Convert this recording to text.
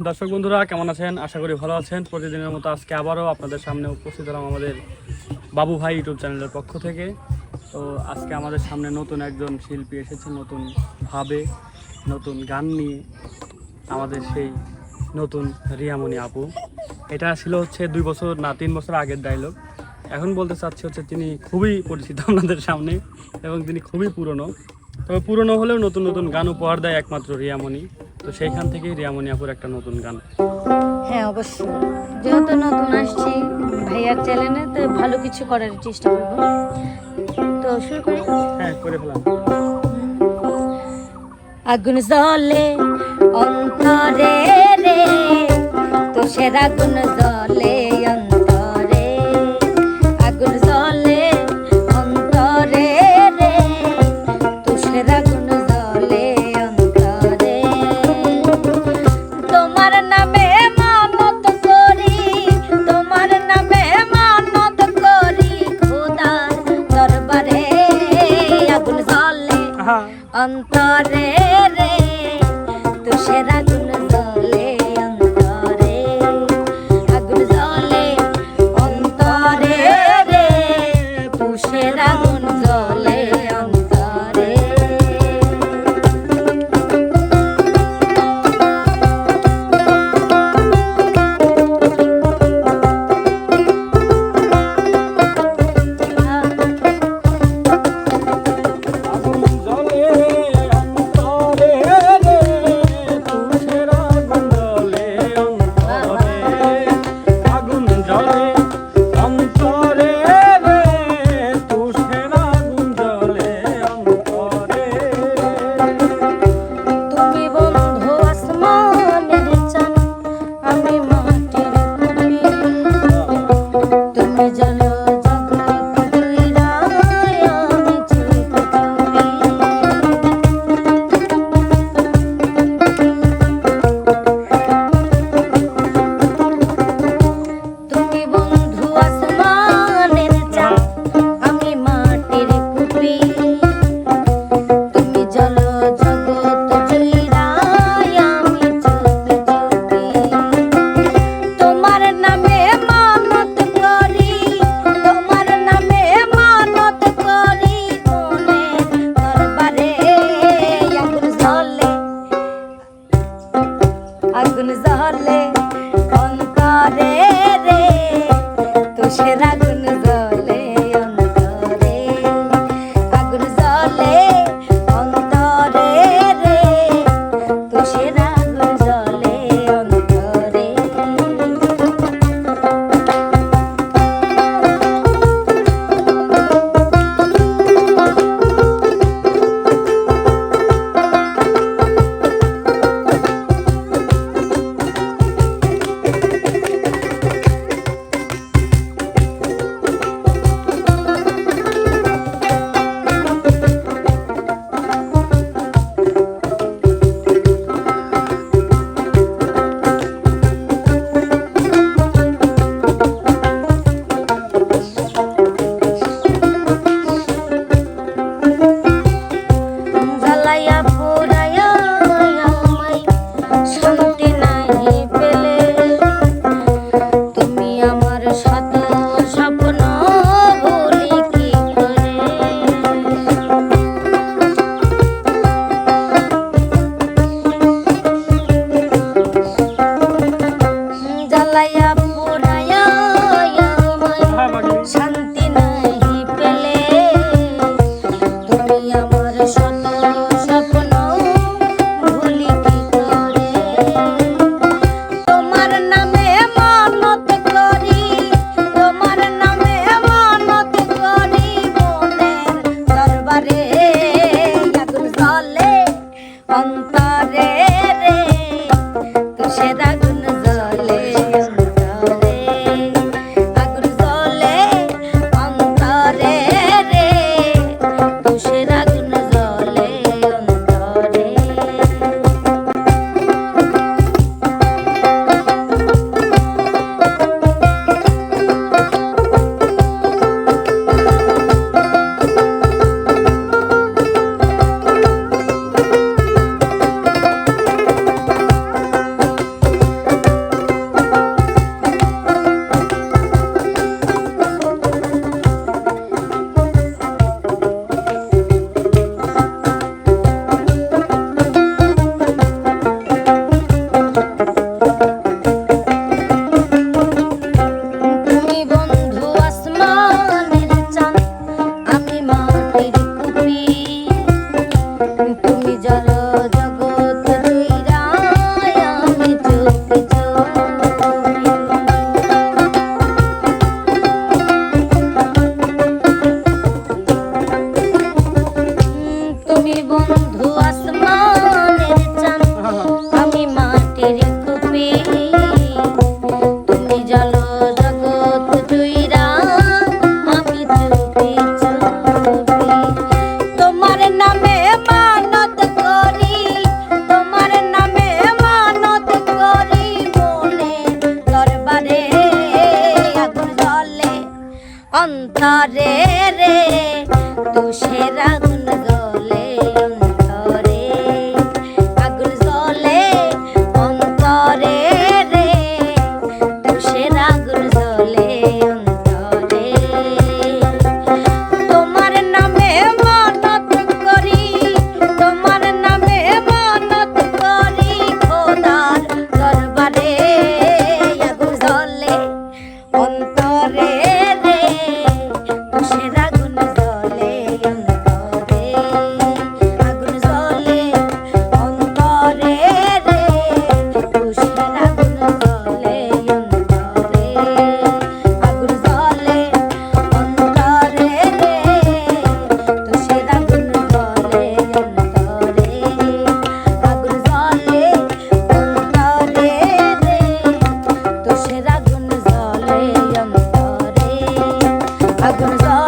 দর্শক বন্ধুরা কেমন আছেন? আশা করি ভালো আছেন। প্রতিদিনের মতো আজকে আবারও আপনাদের সামনে উপস্থিত হলাম আমাদের বাবু ভাই ইউটিউব চ্যানেলের পক্ষ থেকে। তো আজকে আমাদের সামনে নতুন একজন শিল্পী এসেছে, নতুনভাবে নতুন গান নিয়ে, আমাদের সেই নতুন রিয়ামণি আপু। এটা ছিল হচ্ছে 2 বছর না 3 বছর আগের ডায়লগ। এখন বলতে চাচ্ছি হচ্ছে তিনি খুবই পরিচিত আপনাদের সামনে এবং তিনি খুবই পুরনো। তবে পুরনো হলেও নতুন নতুন গান উপহার দেয় একমাত্র রিয়ামণি। তো সেইখান থেকেই রিয়ামণি আপুর একটা নতুন গান। হ্যাঁ, অবশ্যই। যেহেতু নতুন আসছি ভাইয়ার চ্যানেলে, তো ভালো কিছু করার চেষ্টা করব। তো শুরু করি। হ্যাঁ, করে ফেলাম। আগুন জ্বলে অন্তরে রে, তুষের আগুন জ্বলে অন্তরে, আগুন জ্বলে অন্তরে রে, তুষের আগুন জ্বলে অন্তরে। তোমার নামে মানত করি, তোমার নামে মানত করি, খোদার দরবারে আগুন জ্বলে অন্তরে রে, তুষের আগুন জ্বলে অন্তরে, আগুন জ্বলে অন্তরে রে, তুষের আগুন জ্বলে অন্তরে। আগুন জ্বলে অন্তরে রে, তুষের আগুন জ্বলে অন্তরে, আগুন জ্বলে অন্তরে রে, তুষের আগুন জ্বলে অন্তরে। অন্তরে রে, তুষের আগুন জ্বলে অন্তরে। অন্তরে রে তুষের আগুন জ্বলে অন্তরে আগুন জ্বলে অন্তরে রে তুষের আগুন জ্বলে অন্তরে তোমার নামে মানত করি তোমার নামে মানত করি খোদার দরবারে আগুন জ্বলে অন্তরে রে তুষের আগুন জ্বলে অন্তরে আগুন জ্বলে অন্তরে রে তুষের আগুন জ্বলে অন্তরে আগুন জ্বলে অন্তরে রে তুষের আগুন জ্বলে অন্তরে আগুন জ্বলে অন্তরে রে তুষের আগুন জ্বলে অন্তরে আগুন জ্বলে